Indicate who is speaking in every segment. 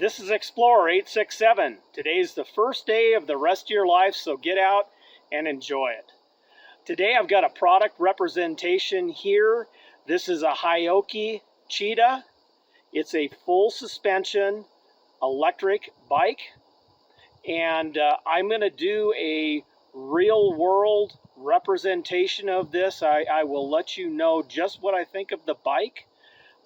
Speaker 1: This is Explorer 867. Today's the first day of the rest of your life, so get out and enjoy it. Today I've got a product representation here. This is a Haoqi Cheetah. It's a full suspension electric bike, and I'm going to do a real world representation of this. I will let you know just what I think of the bike.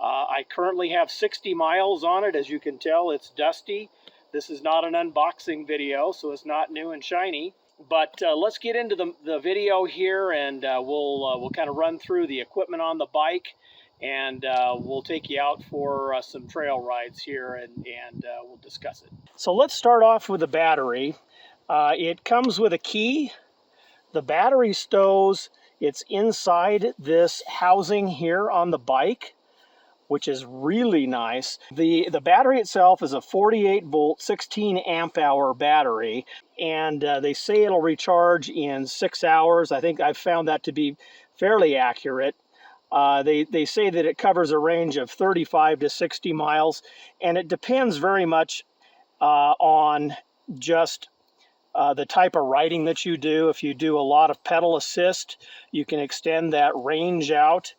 Speaker 1: I currently have 60 miles on it. As you can tell, it's dusty. This is not an unboxing video, so it's not new and shiny. But let's get into the video here, and we'll kind of run through the equipment on the bike, and we'll take you out for some trail rides here, and we'll discuss it. So let's start off with the battery. It comes with a key. The battery stows. It's inside this housing here on the bike, which is really nice. The battery itself is a 48 volt, 16 amp hour battery, and they say it'll recharge in 6 hours. I think I've found that to be fairly accurate. They say that it covers a range of 35 to 60 miles, and it depends very much on just the type of riding that you do. If you do a lot of pedal assist, you can extend that range out.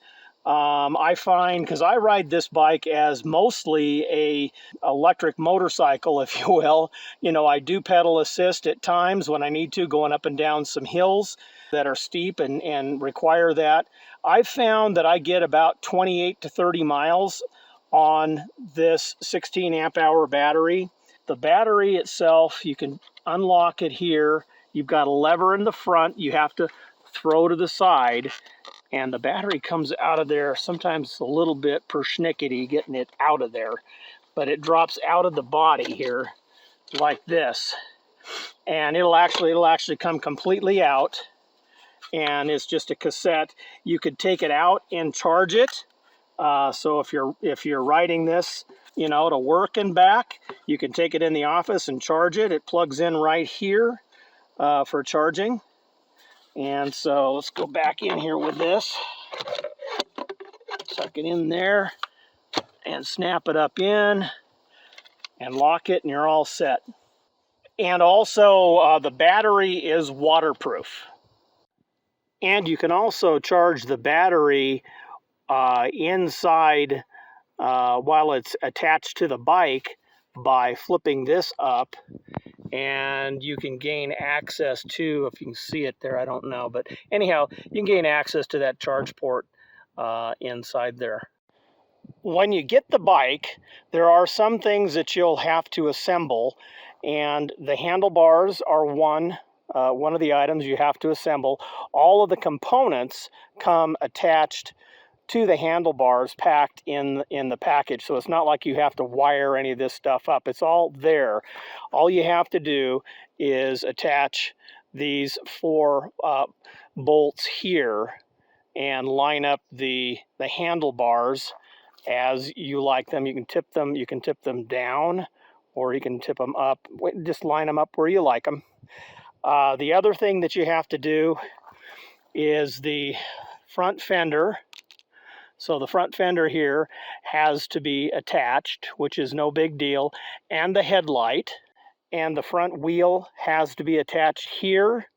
Speaker 1: I find, because I ride this bike as mostly a electric motorcycle, if you will, you know, I do pedal assist at times when I need to, going up and down some hills that are steep and require that. I've found that I get about 28 to 30 miles on this 16 amp hour battery. The battery itself, you can unlock it here. You've got a lever in the front you have to throw to the side, and the battery comes out of there. Sometimes it's a little bit persnickety getting it out of there, but it drops out of the body here like this, and it'll actually come completely out, and it's just a cassette. You could take it out and charge it. So if you're riding this, you know, to work and back, you can take it in the office and charge it. It plugs in right here for charging. And so let's go back in here with this. Tuck it in there and snap it up in and lock it, and you're all set. And also the battery is waterproof. And you can also charge the battery inside while it's attached to the bike by flipping this up, and you can gain access to, if you can see it there, I don't know, but anyhow, you can gain access to that charge port inside there. When you get the bike, there are some things that you'll have to assemble, and the handlebars are one of the items you have to assemble. All of the components come attached to the handlebars, packed in the package, so it's not like you have to wire any of this stuff up. It's all there. All you have to do is attach these 4 bolts here and line up the handlebars as you like them. You can tip them down, or you can tip them up. Just line them up where you like them. The other thing that you have to do is the front fender. So the front fender here has to be attached, which is no big deal, and the headlight, and the front wheel has to be attached here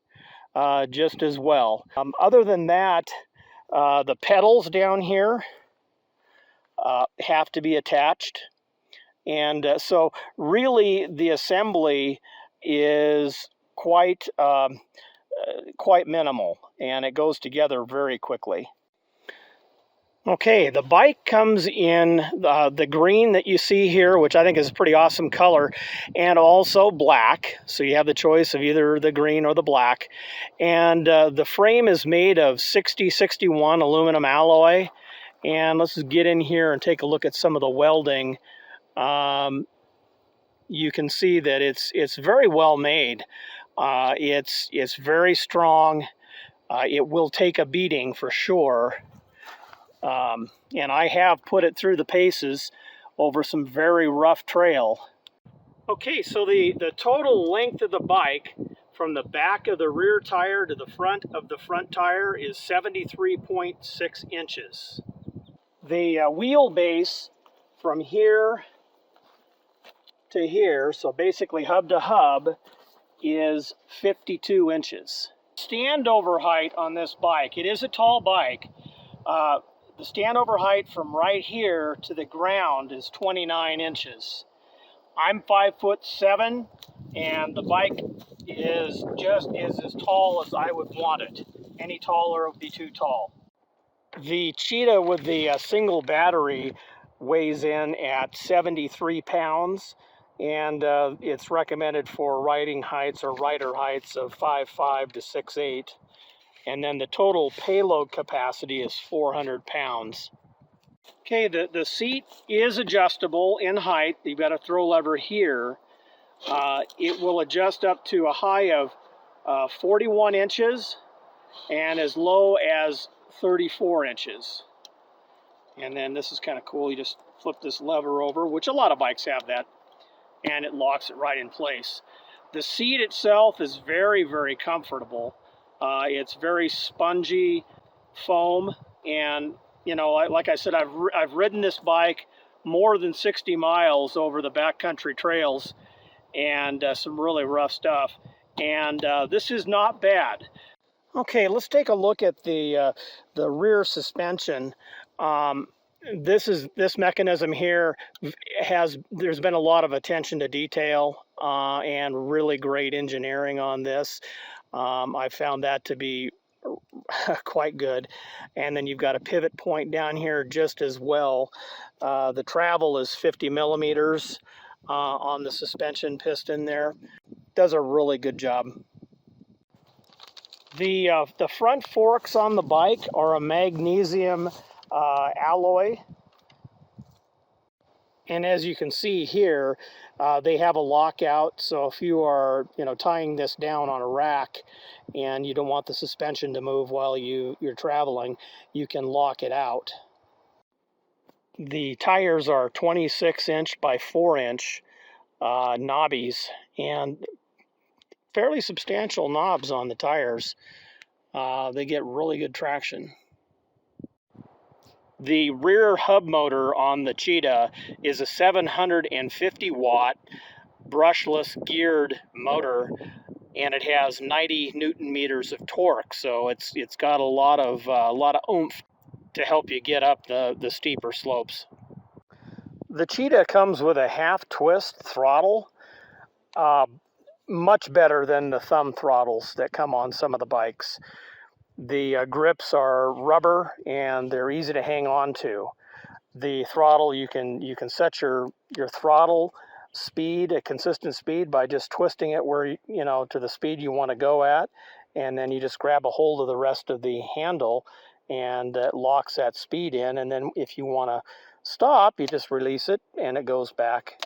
Speaker 1: just as well. Other than that, the pedals down here have to be attached, and so really the assembly is quite minimal, and it goes together very quickly. Okay, the bike comes in the green that you see here, which I think is a pretty awesome color, and also black. So you have the choice of either the green or the black. And the frame is made of 6061 aluminum alloy. And let's just get in here and take a look at some of the welding. You can see that it's very well made. It's very strong. It will take a beating for sure. And I have put it through the paces over some very rough trail. Okay, so the total length of the bike from the back of the rear tire to the front of the front tire is 73.6 inches. The wheelbase from here to here, so basically hub to hub, is 52 inches. Standover height on this bike, it is a tall bike. The standover height from right here to the ground is 29 inches. I'm 5'7", and the bike is as tall as I would want it. Any taller would be too tall. The Cheetah with the single battery weighs in at 73 pounds, and it's recommended for riding heights or rider heights of 5'5" to 6'8". And then the total payload capacity is 400 pounds. Okay, the seat is adjustable in height. You've got a throw lever here. It will adjust up to a height of 41 inches and as low as 34 inches. And then this is kind of cool. You just flip this lever over, which a lot of bikes have that, and it locks it right in place. The seat itself is very, very comfortable. It's very spongy foam, and you know, like I said, I've ridden this bike more than 60 miles over the backcountry trails and some really rough stuff, and this is not bad. Okay, let's take a look at the rear suspension. This mechanism here there's been a lot of attention to detail and really great engineering on this. I found that to be quite good. And then you've got a pivot point down here just as well. The travel is 50 millimeters on the suspension piston there. Does a really good job. The front forks on the bike are a magnesium alloy. And as you can see here, they have a lockout, so if you are, tying this down on a rack and you don't want the suspension to move while you're traveling, you can lock it out. The tires are 26-inch by 4-inch knobbies, and fairly substantial knobs on the tires. They get really good traction. The rear hub motor on the Cheetah is a 750 watt brushless geared motor, and it has 90 Newton meters of torque, so it's got a lot of oomph to help you get up the steeper slopes. The Cheetah comes with a half twist throttle, much better than the thumb throttles that come on some of the bikes. The grips are rubber and they're easy to hang on to. The throttle, you can set your throttle speed, a consistent speed, by just twisting it where to the speed you want to go at, and then you just grab a hold of the rest of the handle and it locks that speed in, and then if you want to stop, you just release it and it goes back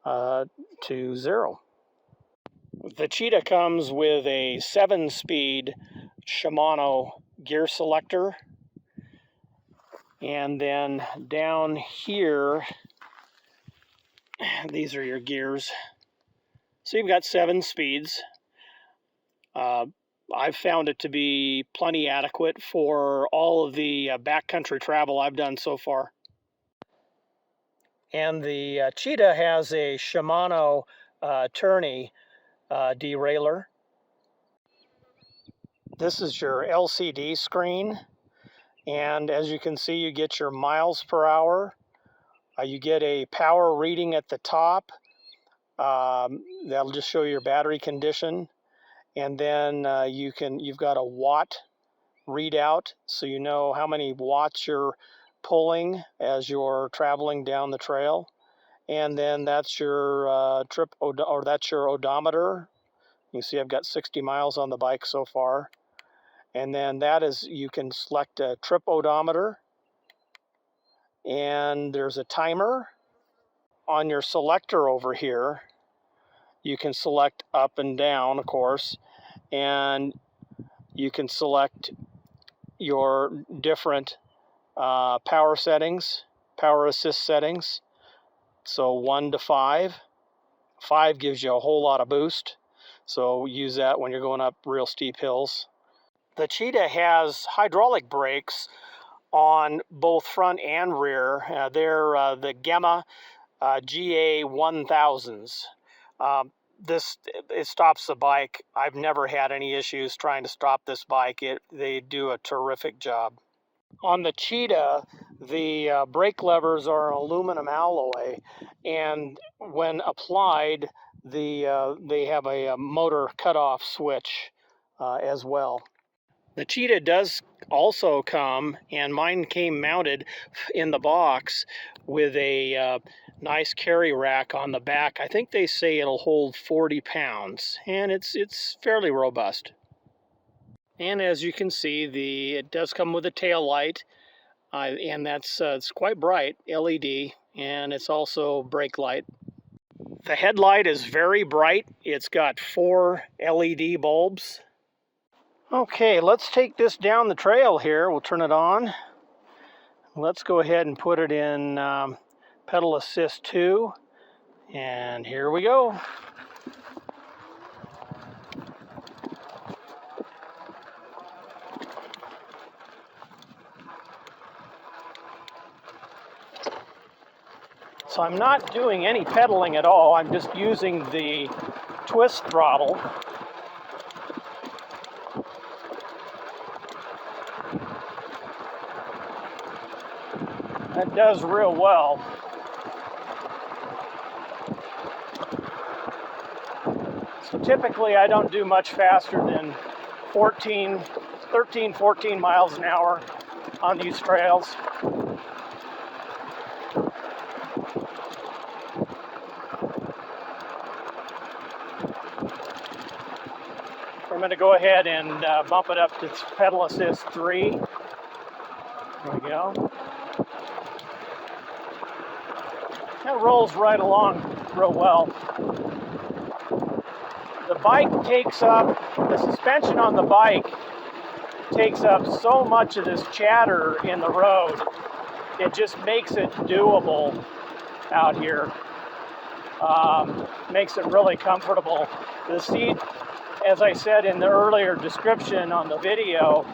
Speaker 1: to 0. The Cheetah comes with a 7-speed Shimano gear selector, and then down here, these are your gears. So you've got 7 speeds. I've found it to be plenty adequate for all of the backcountry travel I've done so far. And the Cheetah has a Shimano tourney derailleur. This is your LCD screen, and as you can see, you get your miles per hour. You get a power reading at the top. That'll just show your battery condition, and then you've got a watt readout, so you know how many watts you're pulling as you're traveling down the trail. And then that's your that's your odometer. You see I've got 60 miles on the bike so far. And then you can select a trip odometer, and there's a timer. On your selector over here, you can select up and down, of course, and you can select your different power settings, power assist settings. So 1 to 5. 5 gives you a whole lot of boost, so use that when you're going up real steep hills. The Cheetah has hydraulic brakes on both front and rear. They're the Gemma GA 1000s. It stops the bike. I've never had any issues trying to stop this bike. They do a terrific job. On the Cheetah, the brake levers are aluminum alloy, and when applied, they have a motor cutoff switch as well. The Cheetah does also come, and mine came mounted in the box with a nice carry rack on the back. I think they say it'll hold 40 pounds, and it's fairly robust. And as you can see, it does come with a tail light, and it's quite bright, LED, and it's also brake light. The headlight is very bright. It's got 4 LED bulbs. Okay, let's take this down the trail here. We'll turn it on. Let's go ahead and put it in pedal assist 2, and here we go. So I'm not doing any pedaling at all. I'm just using the twist throttle. That does real well. So typically I don't do much faster than 13, 14 miles an hour on these trails. I'm going to go ahead and bump it up to pedal assist 3. There we go. That rolls right along real well. The bike takes up, the suspension on the bike takes up so much of this chatter in the road. It just makes it doable out here. Makes it really comfortable. The seat, as I said in the earlier description on the video,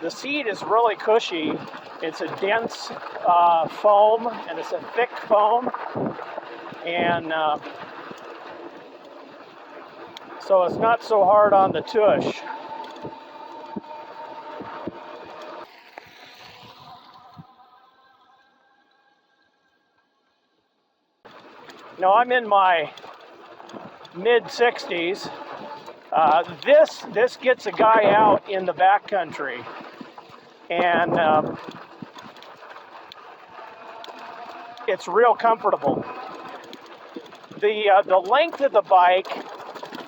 Speaker 1: the seat is really cushy. It's a dense foam, and it's a thick foam, and so it's not so hard on the tush. Now I'm in my mid-60s. This gets a guy out in the backcountry, and it's real comfortable. The length of the bike,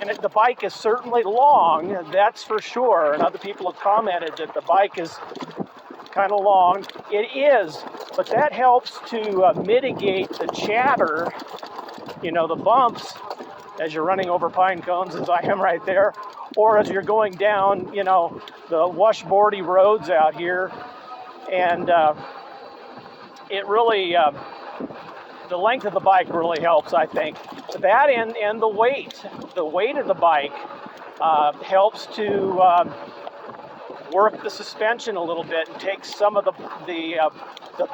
Speaker 1: and the bike is certainly long, that's for sure, and other people have commented that the bike is kind of long. It is, but that helps to mitigate the chatter, you know, the bumps as you're running over pine cones, as I am right there, or as you're going down, you know, the washboardy roads out here. And it really, the length of the bike really helps, I think. That and the weight of the bike helps to work the suspension a little bit and take some of the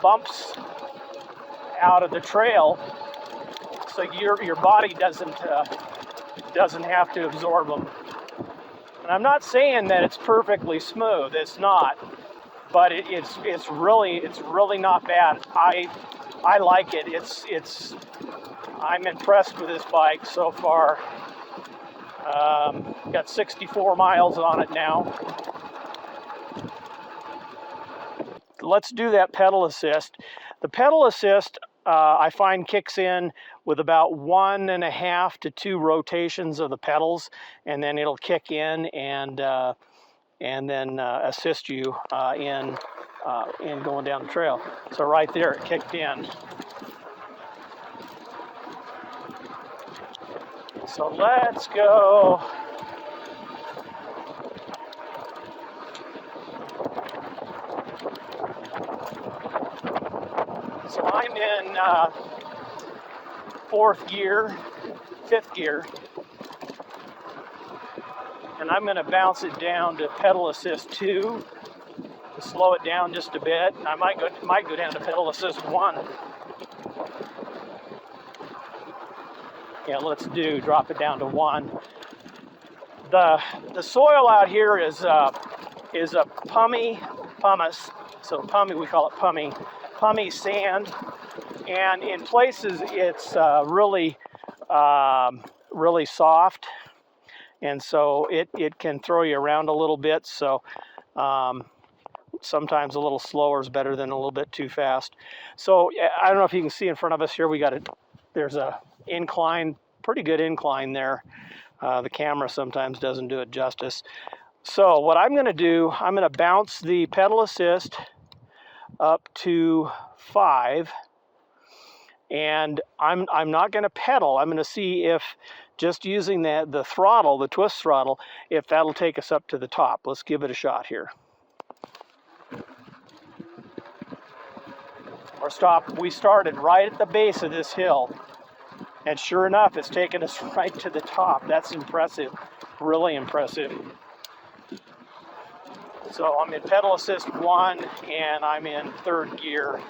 Speaker 1: bumps out of the trail, so your body doesn't have to absorb them. And I'm not saying that it's perfectly smooth. It's not, but it's really not bad. I like it. I'm impressed with this bike so far. Got 64 miles on it now. Let's do that pedal assist. The pedal assist, I find, kicks in with about 1.5 to 2 rotations of the pedals, and then it'll kick in and then assist you in going down the trail. So right there, it kicked in. So let's go. So I'm in 4th gear, 5th gear, and I'm going to bounce it down to pedal assist 2 to slow it down just a bit. I might go down to pedal assist 1. Yeah, let's drop it down to 1. The soil out here is a pumice. So pumice, we call it pumice sand, and in places it's really soft, and so it can throw you around a little bit. So sometimes a little slower is better than a little bit too fast. So I don't know if you can see in front of us here, there's a incline, pretty good incline there. The camera sometimes doesn't do it justice. So what I'm going to do, I'm going to bounce the pedal assist up to 5, and I'm not going to pedal. I'm going to see if just using the throttle, the twist throttle, if that'll take us up to the top. Let's give it a shot here. We started right at the base of this hill, and sure enough, it's taken us right to the top. That's impressive, really impressive. So I'm in pedal assist 1, and I'm in 3rd gear.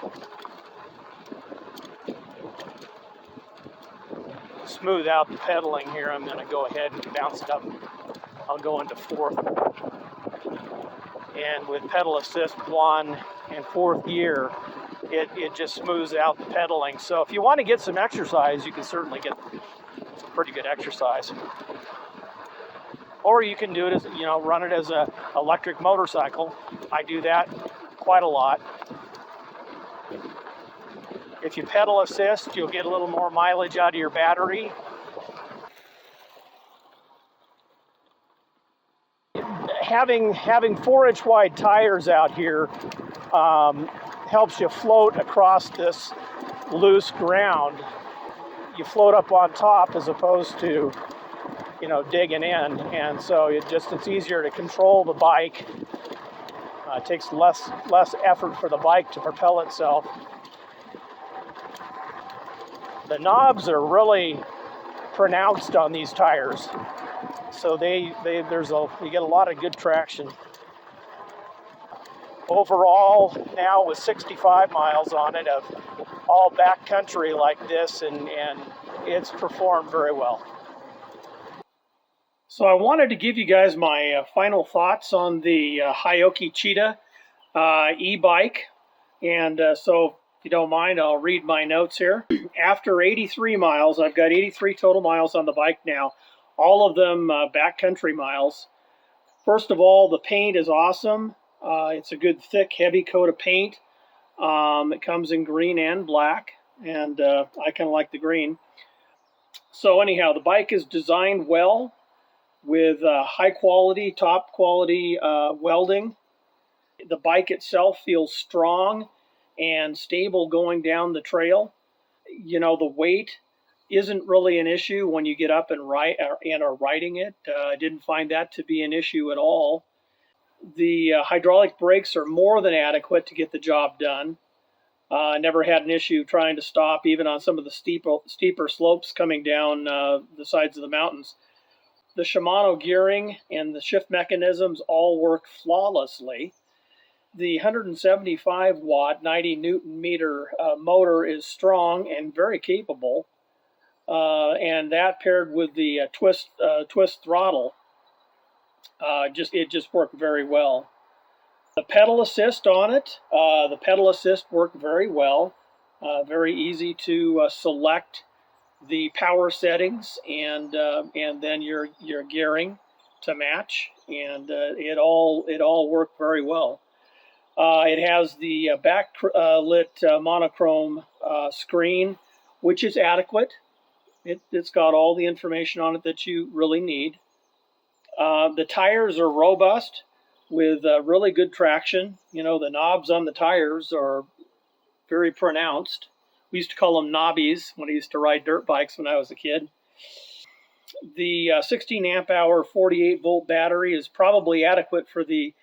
Speaker 1: Smooth out the pedaling here. I'm going to go ahead and bounce it up. I'll go into 4th. And with pedal assist 1 and 4th gear, it just smooths out the pedaling. So if you want to get some exercise, you can certainly get some pretty good exercise. Or you can do it as, run it as an electric motorcycle. I do that quite a lot. If you pedal assist, you'll get a little more mileage out of your battery. Having 4-inch wide tires out here helps you float across this loose ground. You float up on top as opposed to digging in, and so it's easier to control the bike. It takes less effort for the bike to propel itself. The knobs are really pronounced on these tires, so you get a lot of good traction. Overall, now with 65 miles on it of all backcountry like this, and it's performed very well. So I wanted to give you guys my final thoughts on the Haoqi Cheetah E-Bike. And so if you don't mind, I'll read my notes here. After 83 miles, I've got 83 total miles on the bike now, all of them backcountry miles. First of all, the paint is awesome. It's a good, thick, heavy coat of paint. It comes in green and black, and I kind of like the green. So anyhow, the bike is designed well, with high quality, top quality welding. The bike itself feels strong and stable going down the trail. The weight isn't really an issue when you get up and are riding it. I didn't find that to be an issue at all. The hydraulic brakes are more than adequate to get the job done. I never had an issue trying to stop, even on some of the steeper slopes coming down the sides of the mountains. The Shimano gearing and the shift mechanisms all work flawlessly. The 175 watt, 90 Newton meter motor is strong and very capable. And that paired with the twist throttle, it just worked very well. The pedal assist on it, worked very well. Very easy to select the power settings and then your gearing to match, and it all worked very well. It has the backlit monochrome screen, which is adequate. It's got all the information on it that you really need. The tires are robust with really good traction. The knobs on the tires are very pronounced. We used to call them knobbies when I used to ride dirt bikes when I was a kid. The 16 amp hour 48 volt battery is probably adequate for the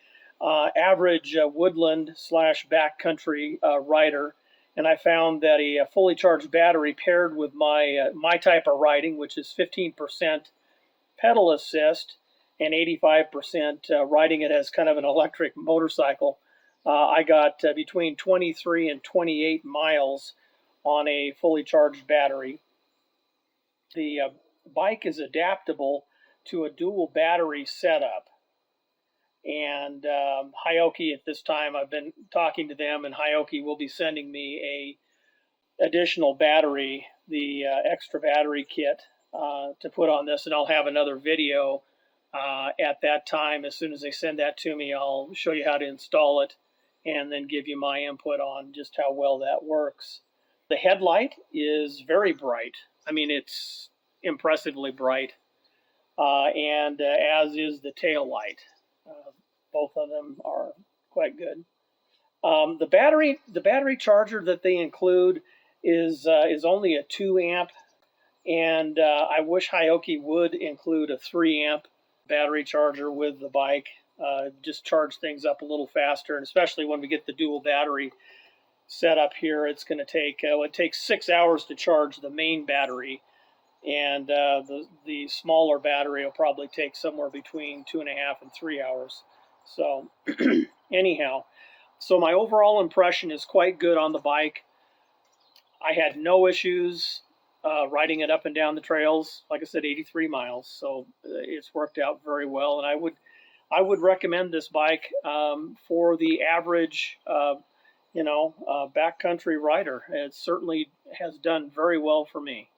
Speaker 1: average woodland / backcountry rider. And I found that a fully charged battery paired with my type of riding, which is 15% pedal assist and 85% riding it as kind of an electric motorcycle, I got between 23 and 28 miles on a fully charged battery. The bike is adaptable to a dual battery setup. And Haoqi, at this time, I've been talking to them, and Haoqi will be sending me a additional battery, the extra battery kit to put on this, and I'll have another video at that time. As soon as they send that to me, I'll show you how to install it and then give you my input on just how well that works. The headlight is very bright. I mean, it's impressively bright, and as is the tail light. Both of them are quite good. The battery charger that they include is only a 2 amp, and I wish Haoqi would include a 3 amp battery charger with the bike. Just charge things up a little faster, and especially when we get the dual battery set up here, it's going to take it takes 6 hours to charge the main battery, and the smaller battery will probably take somewhere between 2.5 and 3 hours. So anyhow, so my overall impression is quite good on the bike. I had no issues riding it up and down the trails. Like I said, 83 miles, so it's worked out very well, and I would recommend this bike for the average backcountry rider. It certainly has done very well for me.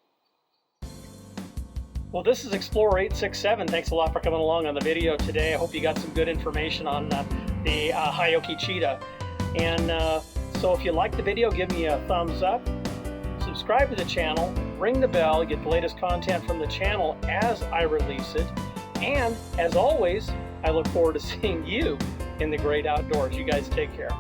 Speaker 1: Well, this is Explorer 867. Thanks a lot for coming along on the video today. I hope you got some good information on the Haoqi Cheetah. And so if you like the video, give me a thumbs up. Subscribe to the channel, ring the bell, get the latest content from the channel as I release it. And as always, I look forward to seeing you in the great outdoors. You guys take care.